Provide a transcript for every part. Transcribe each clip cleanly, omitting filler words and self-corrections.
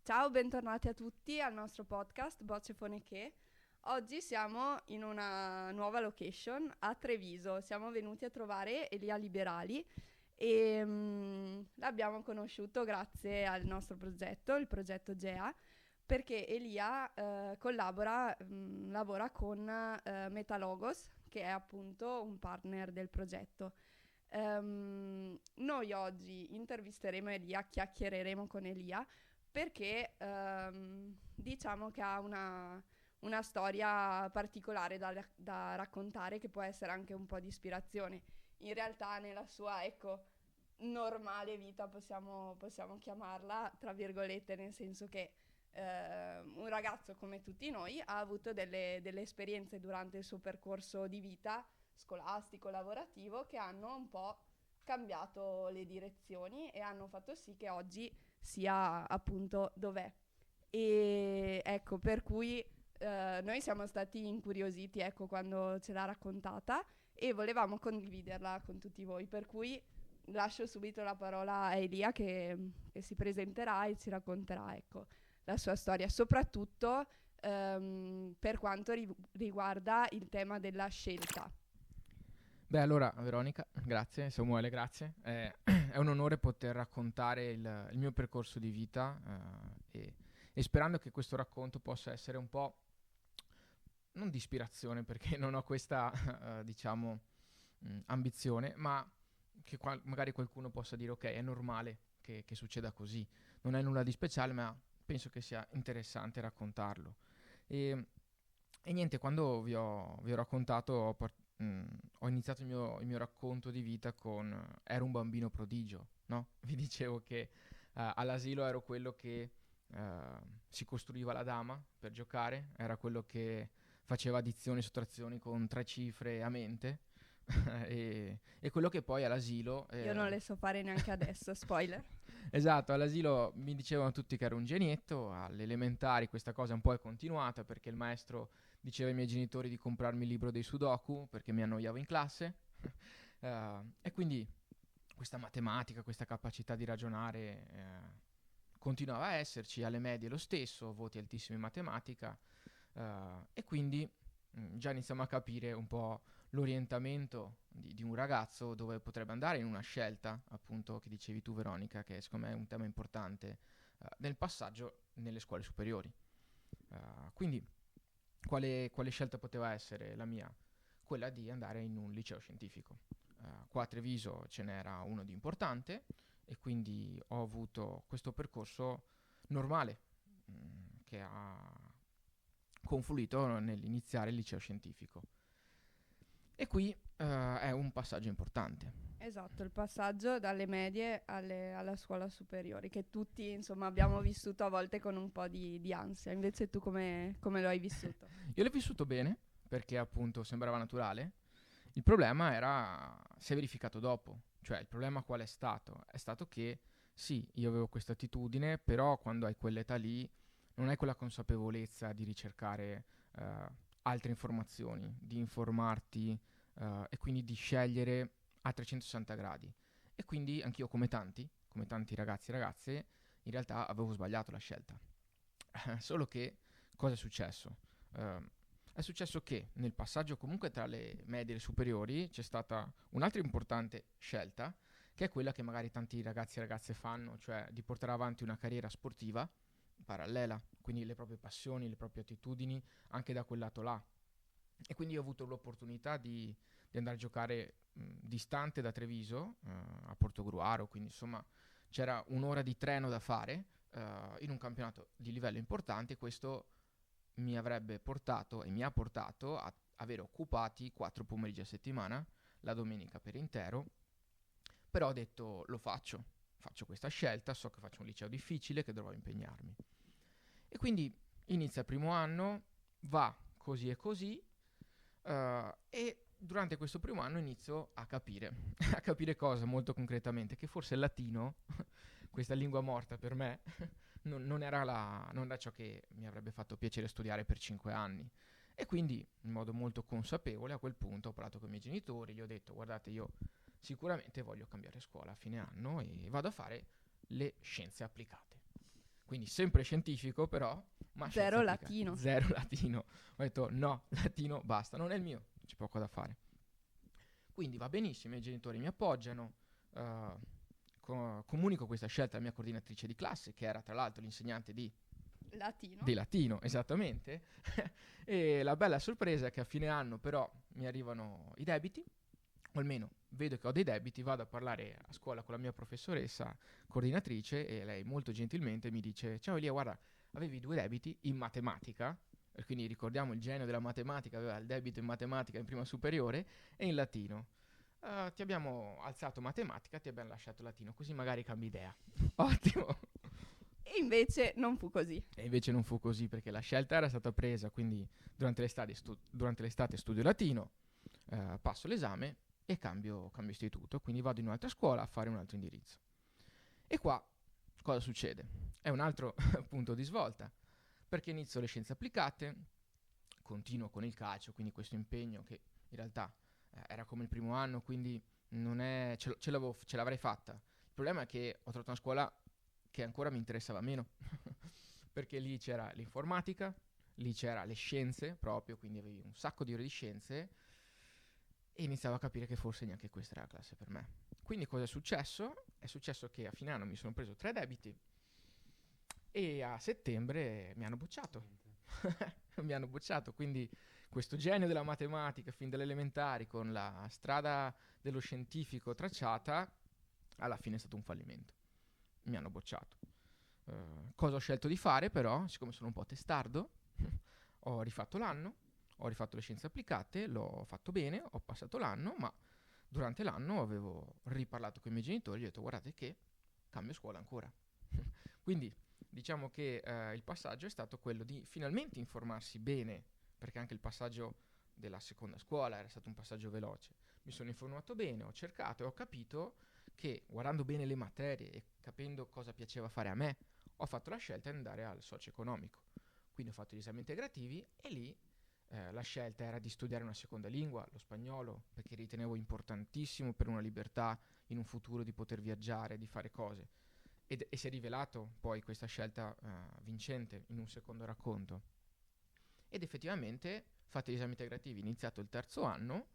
Ciao, bentornati a tutti al nostro podcast Bocce Fone Che. Oggi siamo in una nuova location a Treviso. Siamo venuti a trovare Elia Liberali e l'abbiamo conosciuto grazie al nostro progetto, il progetto GEA, perché Elia lavora con Metalogos, che è appunto un partner del progetto. Noi oggi intervisteremo Elia, chiacchiereremo con Elia perché diciamo che ha una storia particolare da raccontare che può essere anche un po' di ispirazione. In realtà nella sua, ecco, normale vita possiamo chiamarla, tra virgolette, nel senso che un ragazzo come tutti noi ha avuto delle esperienze durante il suo percorso di vita scolastico, lavorativo, che hanno un po' cambiato le direzioni e hanno fatto sì che oggi sia appunto dov'è. E ecco, per cui noi siamo stati incuriositi, ecco, quando ce l'ha raccontata e volevamo condividerla con tutti voi, per cui lascio subito la parola a Elia che si presenterà e ci racconterà, ecco, la sua storia, soprattutto per quanto riguarda il tema della scelta. Beh, allora, Veronica, grazie, Samuele, grazie. È un onore poter raccontare il mio percorso di vita e sperando che questo racconto possa essere un po', non di ispirazione, perché non ho questa, diciamo, ambizione, ma che magari qualcuno possa dire, ok, è normale che succeda così. Non è nulla di speciale, ma penso che sia interessante raccontarlo. E, e niente, quando vi ho raccontato, ho iniziato il mio racconto di vita con ero un bambino prodigio, no? Vi dicevo che all'asilo ero quello che si costruiva la dama per giocare, era quello che faceva addizioni e sottrazioni con 3 cifre a mente e quello che poi all'asilo Io non le so fare neanche adesso, spoiler. esatto, all'asilo mi dicevano tutti che ero un genietto, alle elementari questa cosa un po' è continuata perché il maestro diceva ai miei genitori di comprarmi il libro dei Sudoku perché mi annoiavo in classe. E quindi questa matematica, questa capacità di ragionare continuava a esserci, alle medie lo stesso, voti altissimi in matematica e quindi già iniziamo a capire un po' l'orientamento di un ragazzo dove potrebbe andare in una scelta, appunto, che dicevi tu Veronica, che secondo me è un tema importante nel passaggio nelle scuole superiori. Quindi quale scelta poteva essere la mia? Quella di andare in un liceo scientifico. Qua a Treviso ce n'era uno di importante e quindi ho avuto questo percorso normale che ha confluito nell'iniziare il liceo scientifico. E qui è un passaggio importante. Esatto, il passaggio dalle medie alla scuola superiore, che tutti insomma abbiamo vissuto a volte con un po' di ansia. Invece tu come lo hai vissuto? Io l'ho vissuto bene perché appunto sembrava naturale. Il problema si è verificato dopo. Cioè il problema qual è stato? È stato che sì, io avevo questa attitudine, però quando hai quell'età lì non hai quella consapevolezza di ricercare eh, altre informazioni, di informarti e quindi di scegliere a 360 gradi. E quindi anch'io come tanti ragazzi e ragazze, in realtà avevo sbagliato la scelta. Solo che cosa è successo? È successo che nel passaggio comunque tra le medie e le superiori c'è stata un'altra importante scelta, che è quella che magari tanti ragazzi e ragazze fanno, cioè di portare avanti una carriera sportiva parallela, quindi le proprie passioni, le proprie attitudini, anche da quel lato là. E quindi ho avuto l'opportunità di andare a giocare distante da Treviso, a Portogruaro, quindi insomma c'era un'ora di treno da fare in un campionato di livello importante e questo mi avrebbe portato e mi ha portato a avere occupati 4 pomeriggi a settimana, la domenica per intero, però ho detto lo faccio questa scelta, so che faccio un liceo difficile, che dovrò impegnarmi. E quindi inizia il primo anno, va così e così, e durante questo primo anno inizio a capire, a capire cosa molto concretamente, che forse il latino, questa lingua morta per me, non era ciò che mi avrebbe fatto piacere studiare per 5 anni. E quindi, in modo molto consapevole, a quel punto ho parlato con i miei genitori, gli ho detto, guardate, io sicuramente voglio cambiare scuola a fine anno e vado a fare le scienze applicate. Quindi sempre scientifico però, ma Zero scienza applicata. latino. Zero latino. Ho detto no, latino basta, non è il mio, c'è poco da fare. Quindi va benissimo, i miei genitori mi appoggiano, comunico questa scelta alla mia coordinatrice di classe, che era tra l'altro l'insegnante di Latino. latino, esattamente. E la bella sorpresa è che a fine anno però mi arrivano i debiti, o almeno vedo che ho dei debiti, vado a parlare a scuola con la mia professoressa coordinatrice e lei molto gentilmente mi dice: ciao Elia, guarda, avevi 2 debiti in matematica, e quindi ricordiamo il genio della matematica, aveva il debito in matematica in prima superiore e in latino. Ti abbiamo alzato matematica, ti abbiamo lasciato latino, così magari cambi idea. Ottimo! E invece non fu così. E invece non fu così, perché la scelta era stata presa, quindi durante l'estate studio latino, passo l'esame e cambio istituto, quindi vado in un'altra scuola a fare un altro indirizzo. E qua cosa succede? È un altro punto di svolta, perché inizio le scienze applicate, continuo con il calcio, quindi questo impegno che in realtà era come il primo anno, quindi non è, ce l'avrei fatta. Il problema è che ho trovato una scuola che ancora mi interessava meno, perché lì c'era l'informatica, lì c'era le scienze proprio, quindi avevi un sacco di ore di scienze e iniziavo a capire che forse neanche questa era la classe per me. Quindi cosa è successo? È successo che a fine anno mi sono preso 3 debiti e a settembre mi hanno bocciato. Mi hanno bocciato, quindi questo genio della matematica fin dalle elementari con la strada dello scientifico tracciata, alla fine è stato un fallimento. Mi hanno bocciato. Cosa ho scelto di fare però, siccome sono un po' testardo, ho rifatto l'anno, ho rifatto le scienze applicate, l'ho fatto bene, ho passato l'anno, ma durante l'anno avevo riparlato con i miei genitori e gli ho detto: guardate che cambio scuola ancora. Quindi diciamo che il passaggio è stato quello di finalmente informarsi bene, perché anche il passaggio della seconda scuola era stato un passaggio veloce. Mi sono informato bene, ho cercato e ho capito che guardando bene le materie e capendo cosa piaceva fare a me, ho fatto la scelta di andare al socio-economico. Quindi ho fatto gli esami integrativi e lì la scelta era di studiare una seconda lingua, lo spagnolo, perché ritenevo importantissimo per una libertà in un futuro di poter viaggiare, di fare cose. E si è rivelato poi questa scelta vincente in un secondo racconto. Ed effettivamente, fatti gli esami integrativi, iniziato il terzo anno,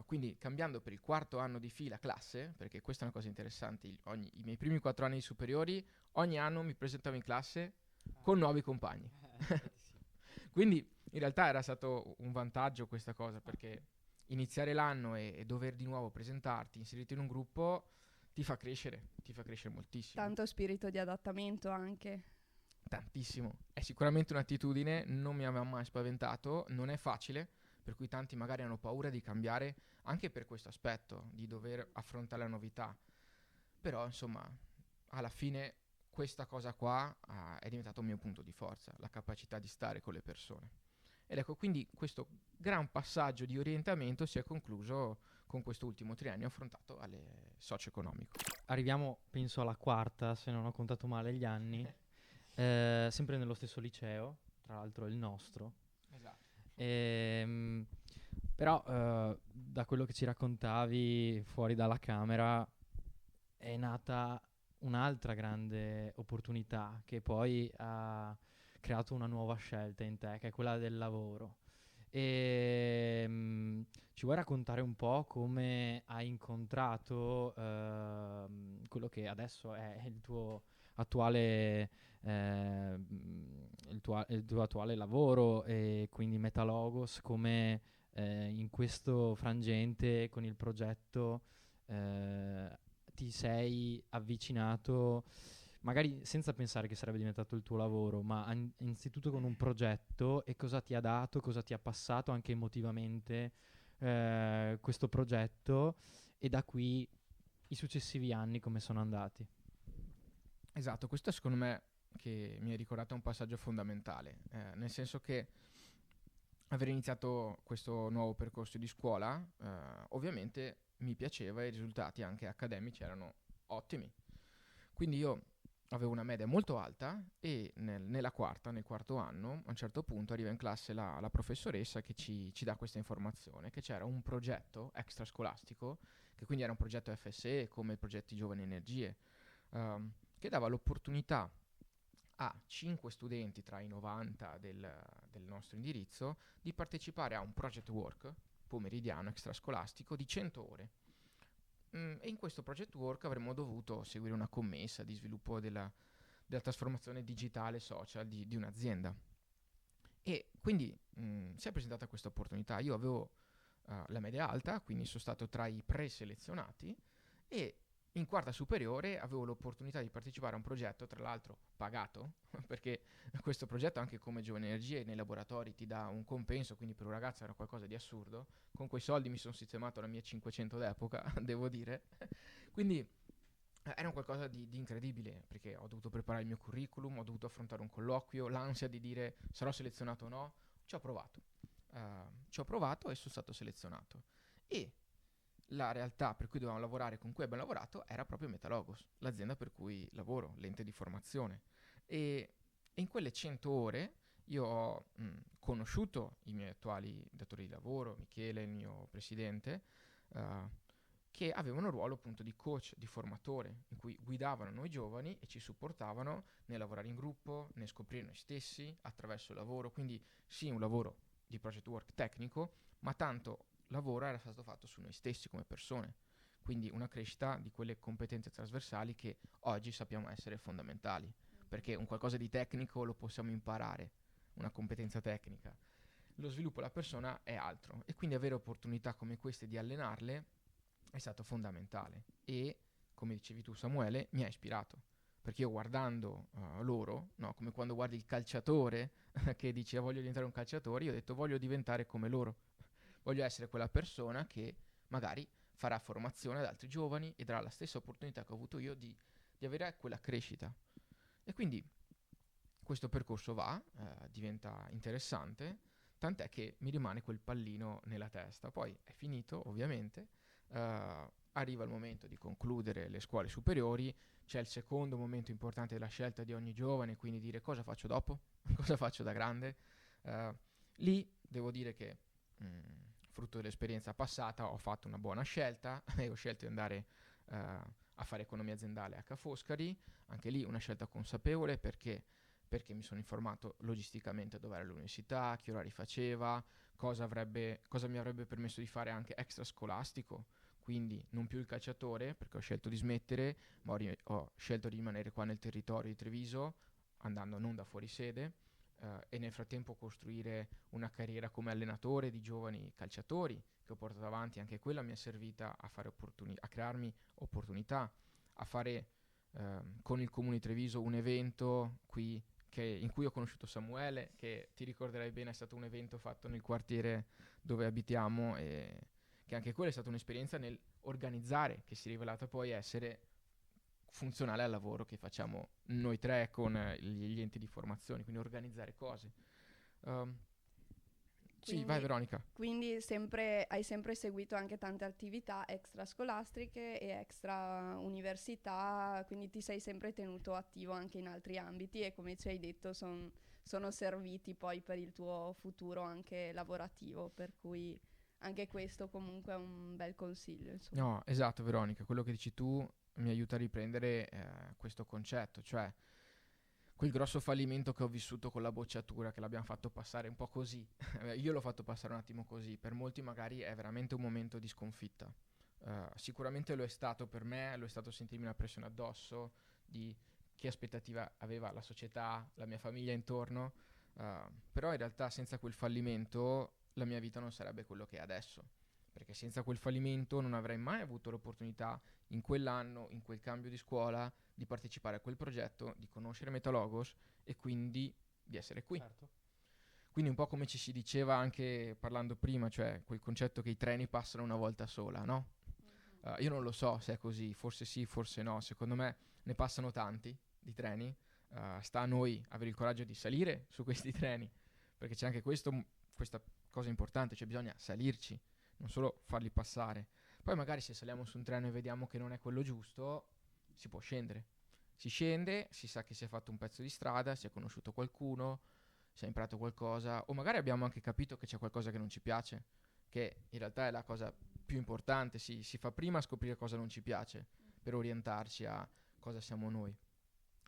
quindi cambiando per il quarto anno di fila classe, perché questa è una cosa interessante, i miei primi 4 anni di superiori, ogni anno mi presentavo in classe con nuovi compagni. Quindi in realtà era stato un vantaggio questa cosa, perché iniziare l'anno e dover di nuovo presentarti, inserirti in un gruppo, ti fa crescere moltissimo. Tanto spirito di adattamento anche. Tantissimo. È sicuramente un'attitudine, non mi aveva mai spaventato, non è facile, per cui tanti magari hanno paura di cambiare anche per questo aspetto, di dover affrontare la novità. Però, insomma, alla fine questa cosa qua è diventato un mio punto di forza, la capacità di stare con le persone. Ed ecco, quindi questo gran passaggio di orientamento si è concluso con questo ultimo triennio affrontato alle socio-economico. Arriviamo, penso, alla quarta, se non ho contato male gli anni, sempre nello stesso liceo, tra l'altro il nostro. Esatto. Però da quello che ci raccontavi fuori dalla camera è nata un'altra grande opportunità che poi ha creato una nuova scelta in te, che è quella del lavoro. Ci vuoi raccontare un po' come hai incontrato quello che adesso è il tuo attuale il tuo attuale lavoro, e quindi Metalogos, come in questo frangente con il progetto ti sei avvicinato, magari senza pensare che sarebbe diventato il tuo lavoro, ma innanzitutto con un progetto, e cosa ti ha dato, cosa ti ha passato anche emotivamente questo progetto, e da qui i successivi anni come sono andati. Esatto, questo secondo me che mi hai ricordato è un passaggio fondamentale, nel senso che aver iniziato questo nuovo percorso di scuola ovviamente mi piaceva e i risultati anche accademici erano ottimi. Quindi io avevo una media molto alta e nel quarto anno, a un certo punto arriva in classe la professoressa che ci dà questa informazione, che c'era un progetto extrascolastico, che quindi era un progetto FSE come i progetti Giovani Energie, che dava l'opportunità a 5 studenti tra i 90 del nostro indirizzo di partecipare a un project work pomeridiano extrascolastico di 100 ore. E in questo project work avremmo dovuto seguire una commessa di sviluppo della trasformazione digitale social di un'azienda. E quindi si è presentata questa opportunità. Io avevo la media alta, quindi sono stato tra i preselezionati, e in quarta superiore avevo l'opportunità di partecipare a un progetto, tra l'altro pagato, perché questo progetto, anche come Giovani Energie, nei laboratori ti dà un compenso, quindi per un ragazzo era qualcosa di assurdo. Con quei soldi mi sono sistemato la mia 500 d'epoca, devo dire. Quindi era un qualcosa di incredibile, perché ho dovuto preparare il mio curriculum, ho dovuto affrontare un colloquio, l'ansia di dire sarò selezionato o no. Ci ho provato. Ci ho provato e sono stato selezionato. E la realtà per cui dovevamo lavorare, con cui abbiamo lavorato, era proprio Metalogos, l'azienda per cui lavoro, l'ente di formazione. E in quelle 100 ore io ho conosciuto i miei attuali datori di lavoro, Michele, il mio presidente, che avevano un ruolo appunto di coach, di formatore, in cui guidavano noi giovani e ci supportavano nel lavorare in gruppo, nel scoprire noi stessi attraverso il lavoro. Quindi sì, un lavoro di project work tecnico, ma tanto lavoro era stato fatto su noi stessi come persone. Quindi una crescita di quelle competenze trasversali che oggi sappiamo essere fondamentali, perché un qualcosa di tecnico lo possiamo imparare, una competenza tecnica. Lo sviluppo della persona è altro, e quindi avere opportunità come queste di allenarle è stato fondamentale. E come dicevi tu, Samuele, mi ha ispirato, perché io guardando loro, no, come quando guardi il calciatore che dice voglio diventare un calciatore, io ho detto voglio diventare come loro, voglio essere quella persona che magari farà formazione ad altri giovani e darà la stessa opportunità che ho avuto io di avere quella crescita. E quindi questo percorso diventa interessante, tant'è che mi rimane quel pallino nella testa. Poi è finito, ovviamente, arriva il momento di concludere le scuole superiori, c'è il secondo momento importante della scelta di ogni giovane, quindi dire cosa faccio dopo, cosa faccio da grande. Lì devo dire che frutto dell'esperienza passata ho fatto una buona scelta e ho scelto di andare a fare economia aziendale a Ca' Foscari. Anche lì una scelta consapevole, perché mi sono informato logisticamente dove era l'università, che orari faceva, cosa mi avrebbe permesso di fare anche extrascolastico, quindi non più il calciatore, perché ho scelto di smettere, ma ho scelto di rimanere qua nel territorio di Treviso, andando non da fuori sede, e nel frattempo costruire una carriera come allenatore di giovani calciatori, che ho portato avanti. Anche quella mi è servita a fare a crearmi opportunità, a fare con il Comune di Treviso un evento qui in cui ho conosciuto Samuele, che ti ricorderai bene è stato un evento fatto nel quartiere dove abitiamo, e che anche quella è stata un'esperienza nel organizzare, che si è rivelata poi essere funzionale al lavoro che facciamo noi tre con gli enti di formazione, quindi organizzare cose. Sì, vai Veronica. Quindi hai sempre seguito anche tante attività extrascolastiche e extra università, quindi ti sei sempre tenuto attivo anche in altri ambiti, e come ci hai detto sono serviti poi per il tuo futuro anche lavorativo, per cui anche questo comunque è un bel consiglio, insomma. No, esatto Veronica, quello che dici tu mi aiuta a riprendere questo concetto, cioè quel grosso fallimento che ho vissuto con la bocciatura, che l'abbiamo fatto passare un po' così. Io l'ho fatto passare un attimo così, per molti magari è veramente un momento di sconfitta. Sicuramente lo è stato per me, lo è stato sentirmi una pressione addosso di che aspettativa aveva la società, la mia famiglia intorno, però in realtà senza quel fallimento la mia vita non sarebbe quello che è adesso, perché senza quel fallimento non avrei mai avuto l'opportunità in quell'anno, in quel cambio di scuola, di partecipare a quel progetto, di conoscere Metalogos e quindi di essere qui. Certo. Quindi un po' come ci si diceva anche parlando prima, cioè quel concetto che i treni passano una volta sola, no? Io non lo so se è così, forse sì, forse no. Secondo me ne passano tanti di treni. Sta a noi avere il coraggio di salire su questi treni, perché c'è anche questa cosa importante, cioè bisogna salirci, non solo farli passare. Poi magari se saliamo su un treno e vediamo che non è quello giusto, si può scendere. Si scende, si sa che si è fatto un pezzo di strada, si è conosciuto qualcuno, si è imparato qualcosa, o magari abbiamo anche capito che c'è qualcosa che non ci piace, che in realtà è la cosa più importante. Si fa prima a scoprire cosa non ci piace, per orientarci a cosa siamo noi.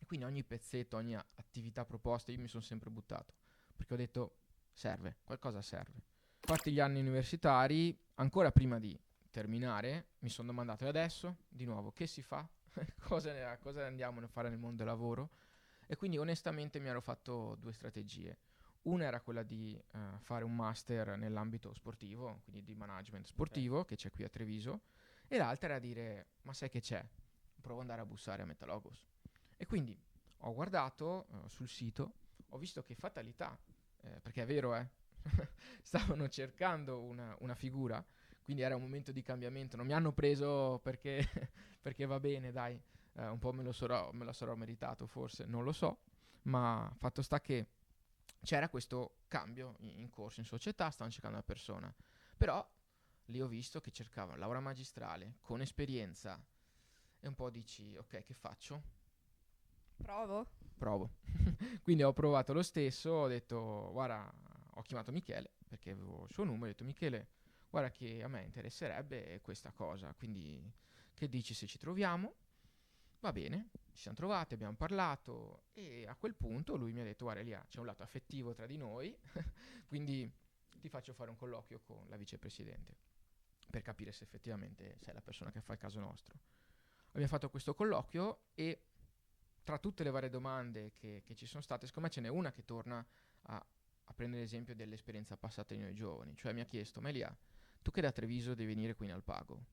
E quindi ogni pezzetto, ogni attività proposta io mi sono sempre buttato, perché ho detto serve, qualcosa serve. Fatti gli anni universitari, ancora prima di terminare, mi sono domandato: e adesso, di nuovo, che si fa? cosa andiamo a fare nel mondo del lavoro? E quindi onestamente mi ero fatto due strategie. Una era quella di fare un master nell'ambito sportivo, quindi di management sportivo, che c'è qui a Treviso, e l'altra era dire: ma sai che c'è? Provo ad andare a bussare a Metalogos. E quindi ho guardato sul sito, ho visto che fatalità, perché è vero, stavano cercando una figura, quindi era un momento di cambiamento. Non mi hanno preso perché, perché va bene, dai, un po' me lo sarò meritato forse, non lo so, ma fatto sta che c'era questo cambio in corso in società, stavano cercando una persona, però lì ho visto che cercavano laurea magistrale, con esperienza, e un po' dici: ok, che faccio? Provo. Quindi ho provato lo stesso, ho detto: guarda, ho chiamato Michele perché avevo il suo numero, ho detto: Michele, guarda che a me interesserebbe questa cosa, quindi che dici se ci troviamo? Va bene, ci siamo trovati, abbiamo parlato, e a quel punto lui mi ha detto: guarda Elia, c'è un lato affettivo tra di noi, quindi ti faccio fare un colloquio con la vicepresidente per capire se effettivamente sei la persona che fa il caso nostro. Abbiamo fatto questo colloquio e tra tutte le varie domande che ci sono state, secondo me ce n'è una che torna a prendere esempio dell'esperienza passata di noi giovani. Cioè mi ha chiesto: ma Elia, tu che da Treviso devi venire qui in Alpago?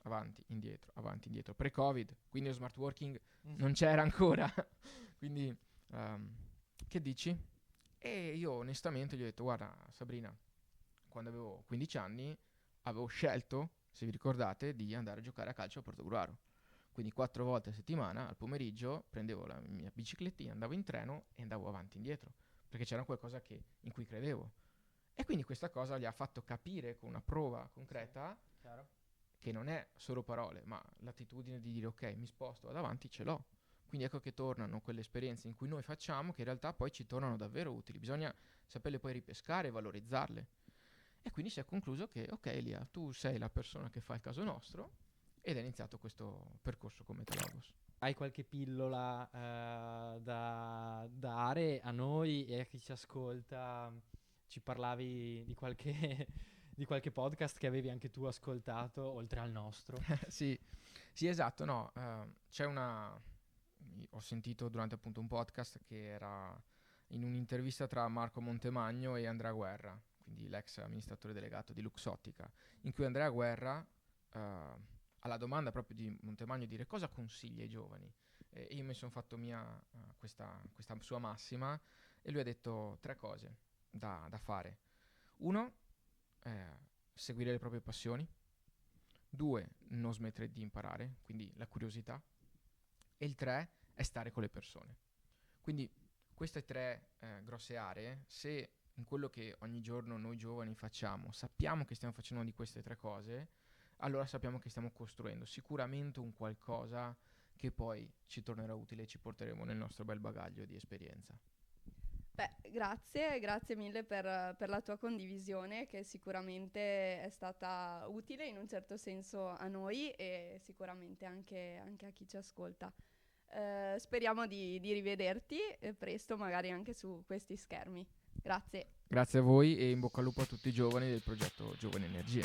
Avanti, indietro. Pre-Covid, quindi lo smart working non c'era ancora. Quindi, che dici? E io onestamente gli ho detto: guarda Sabrina, quando avevo 15 anni avevo scelto, se vi ricordate, di andare a giocare a calcio a Portogruaro. Quindi 4 volte a settimana, al pomeriggio, prendevo la mia biciclettina, andavo in treno e andavo avanti e indietro, perché c'era qualcosa in cui credevo. E quindi questa cosa gli ha fatto capire con una prova concreta, Chiaro. che non è solo parole, ma l'attitudine di dire: ok, mi sposto, vado avanti, ce l'ho. Quindi ecco che tornano quelle esperienze in cui noi facciamo, che in realtà poi ci tornano davvero utili. Bisogna saperle poi ripescare e valorizzarle. E quindi si è concluso che: ok Elia, tu sei la persona che fa il caso nostro, ed è iniziato questo percorso con Metalogos. Hai qualche pillola da dare a noi e a chi ci ascolta? Ci parlavi di qualche, di qualche podcast che avevi anche tu ascoltato, oltre al nostro. Sì, sì, esatto, no, c'è ho sentito durante appunto un podcast che era in un'intervista tra Marco Montemagno e Andrea Guerra, quindi l'ex amministratore delegato di Luxottica, in cui Andrea Guerra, alla domanda proprio di Montemagno, dire cosa consiglia ai giovani, e io mi sono fatto mia questa sua massima, e lui ha detto 3 cose da fare. Uno, seguire le proprie passioni. 2, non smettere di imparare, quindi la curiosità. E il 3 è stare con le persone. Quindi queste 3 grosse aree, se in quello che ogni giorno noi giovani facciamo sappiamo che stiamo facendo una di queste 3 cose, allora sappiamo che stiamo costruendo sicuramente un qualcosa che poi ci tornerà utile e ci porteremo nel nostro bel bagaglio di esperienza. Beh, grazie mille per la tua condivisione, che sicuramente è stata utile in un certo senso a noi e sicuramente anche a chi ci ascolta. Speriamo di rivederti presto, magari anche su questi schermi. Grazie. Grazie a voi e in bocca al lupo a tutti i giovani del progetto Giovani Energie.